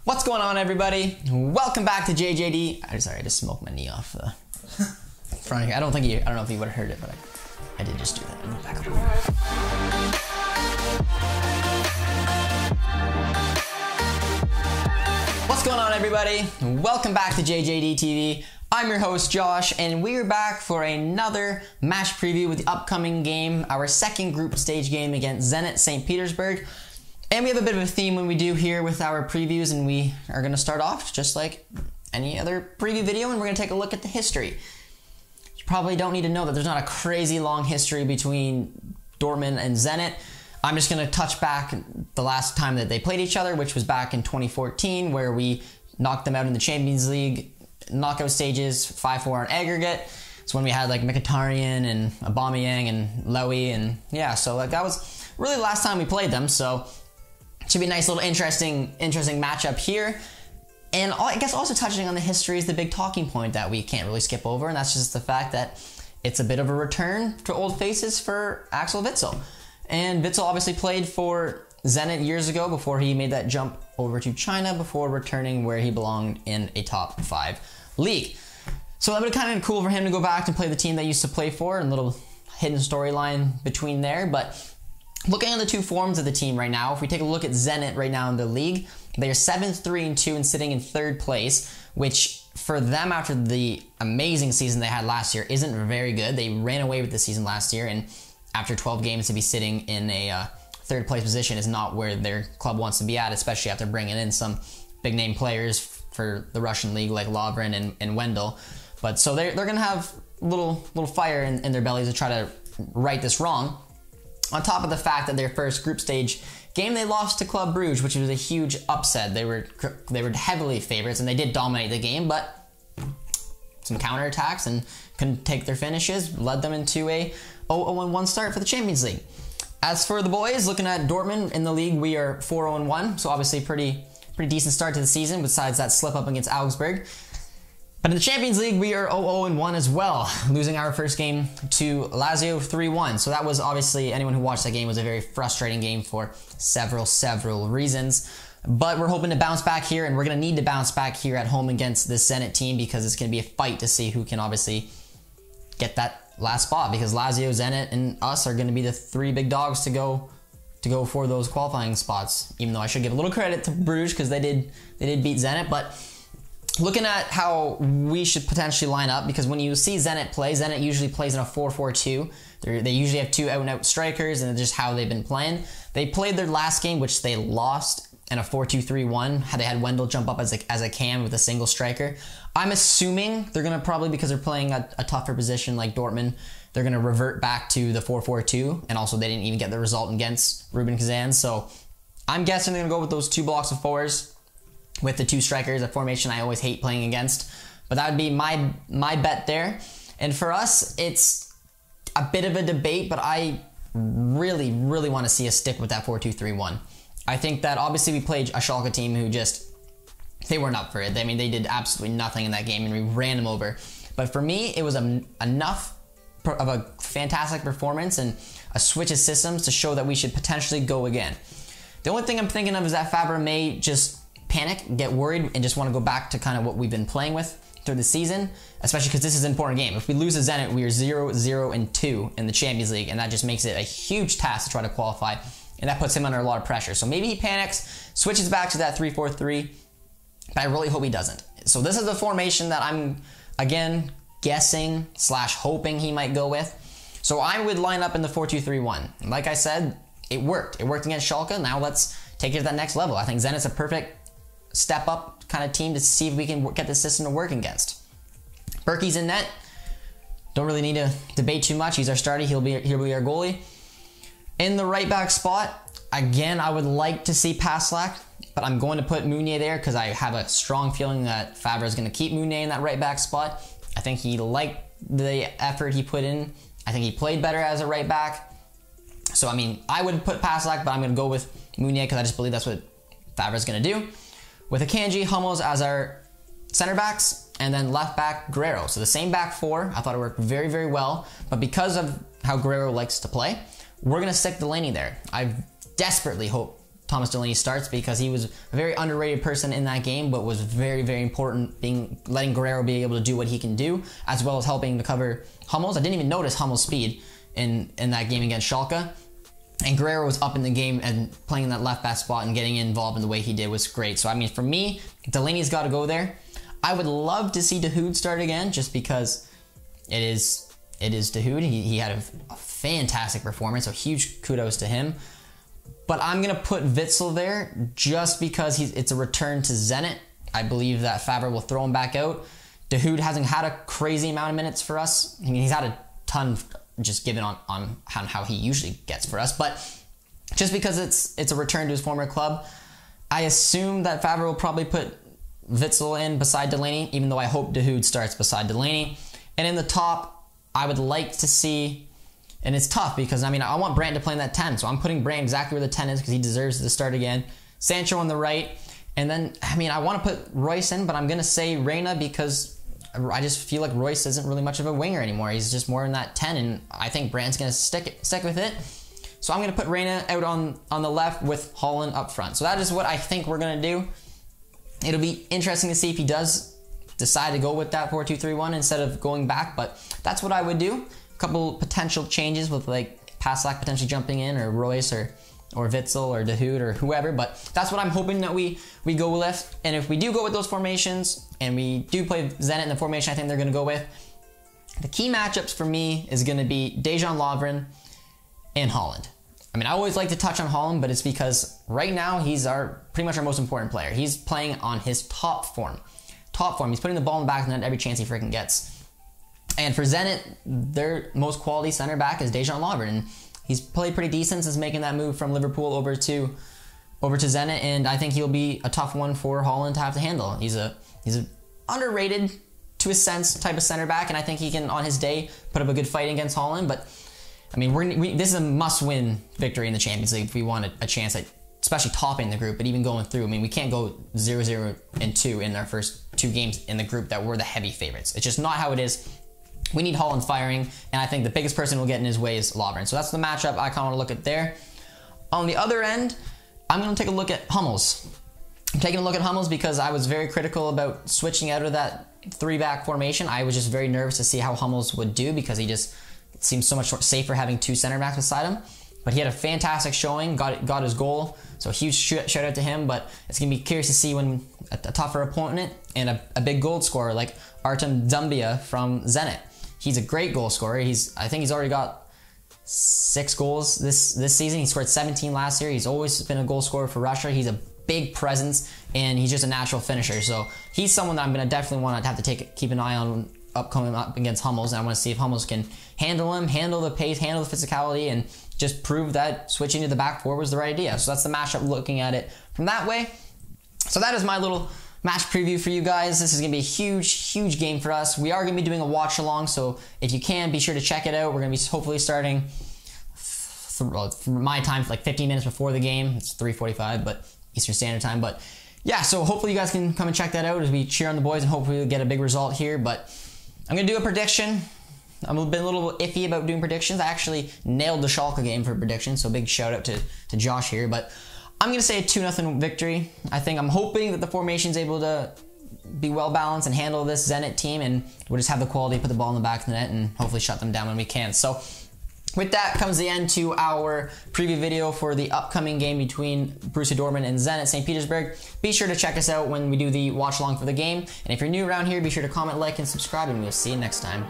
What's going on, everybody? Welcome back to JJD. Sorry, I just smoked my knee off the front here. I don't know if you would have heard it, but I did just do that. I'm back over. What's going on, everybody? Welcome back to JJD TV. I'm your host, Josh, and we are back for another match preview with the upcoming game, our second group stage game against Zenit St. Petersburg. And we have a bit of a theme when we do here with our previews, and we are going to start off just like any other preview video, and we're going to take a look at the history. You probably don't need to know that there's not a crazy long history between Dortmund and Zenit. I'm just going to touch back the last time that they played each other, which was back in 2014, where we knocked them out in the Champions League knockout stages, 5-4 on aggregate. It's when we had like Mkhitaryan and Aubameyang and Lowy, and yeah, so like that was really the last time we played them, so should be a nice little interesting matchup here. And I guess also touching on the history is the big talking point that we can't really skip over, and that's just the fact that it's a bit of a return to old faces for Axel Witsel. And Witsel obviously played for Zenit years ago before he made that jump over to China before returning where he belonged in a top 5 league. So that would be kind of cool for him to go back and play the team that he used to play for, and a little hidden storyline between there. But looking at the two forms of the team right now, if we take a look at Zenit right now in the league, they are 7-3-2 and sitting in 3rd place, which for them after the amazing season they had last year isn't very good. They ran away with the season last year, and after 12 games to be sitting in a 3rd place position is not where their club wants to be at, especially after bringing in some big name players for the Russian league like Lovren and Wendell. But so they're going to have a little fire in their bellies to try to right this wrong. On top of the fact that their first group stage game they lost to Club Brugge, which was a huge upset. They were heavily favorites, and they did dominate the game, but some counterattacks and couldn't take their finishes, led them into a 0-1 start for the Champions League. As for the boys, looking at Dortmund in the league, we are 4-1, so obviously pretty decent start to the season, besides that slip up against Augsburg. But in the Champions League, we are 0-1 as well, losing our first game to Lazio 3-1. So that was obviously, anyone who watched that game, was a very frustrating game for several reasons. But we're hoping to bounce back here, and we're going to need to bounce back here at home against this Zenit team, because it's going to be a fight to see who can obviously get that last spot, because Lazio, Zenit, and us are going to be the 3 big dogs to go for those qualifying spots. Even though I should give a little credit to Bruges, because they did beat Zenit, but looking at how we should potentially line up, because when you see Zenit play, Zenit usually plays in a 4-4-2. They usually have 2 out-and-out strikers, and it's just how they've been playing. They played their last game, which they lost, in a 4-2-3-1. They had Wendell jump up as a cam with a single striker. I'm assuming they're going to probably, because they're playing a tougher position like Dortmund, they're going to revert back to the 4-4-2, and also they didn't even get the result against Rubin Kazan. So I'm guessing they're going to go with those 2 blocks of 4s. With the 2 strikers, a formation I always hate playing against. But that would be my bet there. And for us, it's a bit of a debate, but I really want to see us stick with that 4-2-3-1. I think that obviously we played a Schalke team who they weren't up for it. I mean, they did absolutely nothing in that game, and we ran them over. But for me, it was enough of a fantastic performance and a switch of systems to show that we should potentially go again. The only thing I'm thinking of is that Faber may just panic, get worried, and just want to go back to kind of what we've been playing with through the season, especially because this is an important game. If we lose to Zenit, we are 0-0-2 in the Champions League, and that just makes it a huge task to try to qualify, and that puts him under a lot of pressure. So maybe he panics, switches back to that 3-4-3, but I really hope he doesn't. So this is the formation that I'm, again, guessing / hoping he might go with. So I would line up in the 4-2-3-1. Like I said, it worked. It worked against Schalke. Now let's take it to that next level. I think Zenit's a perfect step up kind of team to see if we can get this system to work against. Berkey's in net. Don't really need to debate too much. He's our starter. He'll be our goalie. In the right back spot, again, I would like to see Paslak, but I'm going to put Meunier there because I have a strong feeling that Favre is going to keep Meunier in that right back spot. I think he liked the effort he put in. I think he played better as a right back. So, I mean, I would put Paslak, but I'm going to go with Meunier because I just believe that's what Favre is going to do. With Akanji, Hummels as our center backs, and then left back Guerrero. So the same back 4. I thought it worked very well, but because of how Guerrero likes to play, we're going to stick Delaney there. I desperately hope Thomas Delaney starts, because he was a very underrated person in that game, but was very, very important, letting Guerrero be able to do what he can do, as well as helping to cover Hummels. I didn't even notice Hummels' speed in that game against Schalke. And Guerrero was up in the game and playing in that left back spot and getting involved in the way he did was great. So, I mean, for me, Delaney's got to go there. I would love to see Dahoud start again, just because it is Dahoud. He had a fantastic performance, so huge kudos to him. But I'm going to put Witsel there just because it's a return to Zenit. I believe that Favre will throw him back out. Dahoud hasn't had a crazy amount of minutes for us. I mean, he's had a ton just given on how he usually gets for us. But just because it's a return to his former club, I assume that Favre will probably put Witsel in beside Delaney, even though I hope Dahoud starts beside Delaney. And in the top, I would like to see... And it's tough because, I mean, I want Brandt to play in that 10. So I'm putting Brandt exactly where the 10 is because he deserves to start again. Sancho on the right. And then, I mean, I want to put Royce in, but I'm going to say Reina because I just feel like Royce isn't really much of a winger anymore. He's just more in that 10, and I think Brandt's going to stick with it. So I'm going to put Reina out on the left with Haaland up front. So that is what I think we're going to do. It'll be interesting to see if he does decide to go with that 4-2-3-1 instead of going back, but that's what I would do. Couple potential changes with like Paslak potentially jumping in, or Royce or Witsel or Dahoud or whoever, but that's what I'm hoping that we go with. And if we do go with those formations and we do play Zenit in the formation I think they're going to go with, the key matchups for me is going to be Dejan Lovren and Haaland. I mean, I always like to touch on Haaland, but it's because right now he's pretty much our most important player. He's playing on his top form. He's putting the ball in the back of the net every chance he freaking gets. And for Zenit, their most quality center back is Dejan Lovren, and he's played pretty decent since making that move from Liverpool over to Zenit, and I think he'll be a tough one for Haaland to have to handle. He's a underrated, to a sense, type of center back, and I think he can, on his day, put up a good fight against Haaland. But I mean, this is a must-win victory in the Champions League if we want a chance at, especially topping the group, but even going through. I mean, we can't go 0-0-2 in our first 2 games in the group that we're the heavy favorites. It's just not how it is. We need Haaland firing, and I think the biggest person will get in his way is Lovren. So that's the matchup I kind of want to look at there. On the other end, I'm going to take a look at Hummels. I'm taking a look at Hummels because I was very critical about switching out of that 3-back formation. I was just very nervous to see how Hummels would do because he just seems so much safer having 2 center backs beside him. But he had a fantastic showing, got his goal, so huge shout out to him. But it's going to be curious to see when a tougher opponent and a big goal scorer like Artem Dumbia from Zenit. He's a great goal scorer. I think he's already got 6 goals this season. He scored 17 last year. He's always been a goal scorer for Russia. He's a big presence, and he's just a natural finisher. So he's someone that I'm going to definitely want to have to keep an eye on coming up against Hummels. And I want to see if Hummels can handle him, handle the pace, handle the physicality, and just prove that switching to the back 4 was the right idea. So that's the matchup, looking at it from that way. So that is my little match preview for you guys. This is going to be a huge game for us. We are going to be doing a watch along, so if you can, be sure to check it out. We're going to be hopefully starting for my time, like 15 minutes before the game. It's 3:45, but Eastern Standard Time. But yeah, so hopefully you guys can come and check that out as we cheer on the boys and hopefully we'll get a big result here. But I'm going to do a prediction. I've been a little iffy about doing predictions. I actually nailed the Schalke game for predictions, so big shout out to Josh here. But I'm going to say a 2-0 victory. I'm hoping that the formation is able to be well balanced and handle this Zenit team, and we'll just have the quality to put the ball in the back of the net and hopefully shut them down when we can. So with that comes the end to our preview video for the upcoming game between Borussia Dortmund and Zenit St. Petersburg. Be sure to check us out when we do the watch along for the game. And if you're new around here, be sure to comment, like, and subscribe, and we'll see you next time.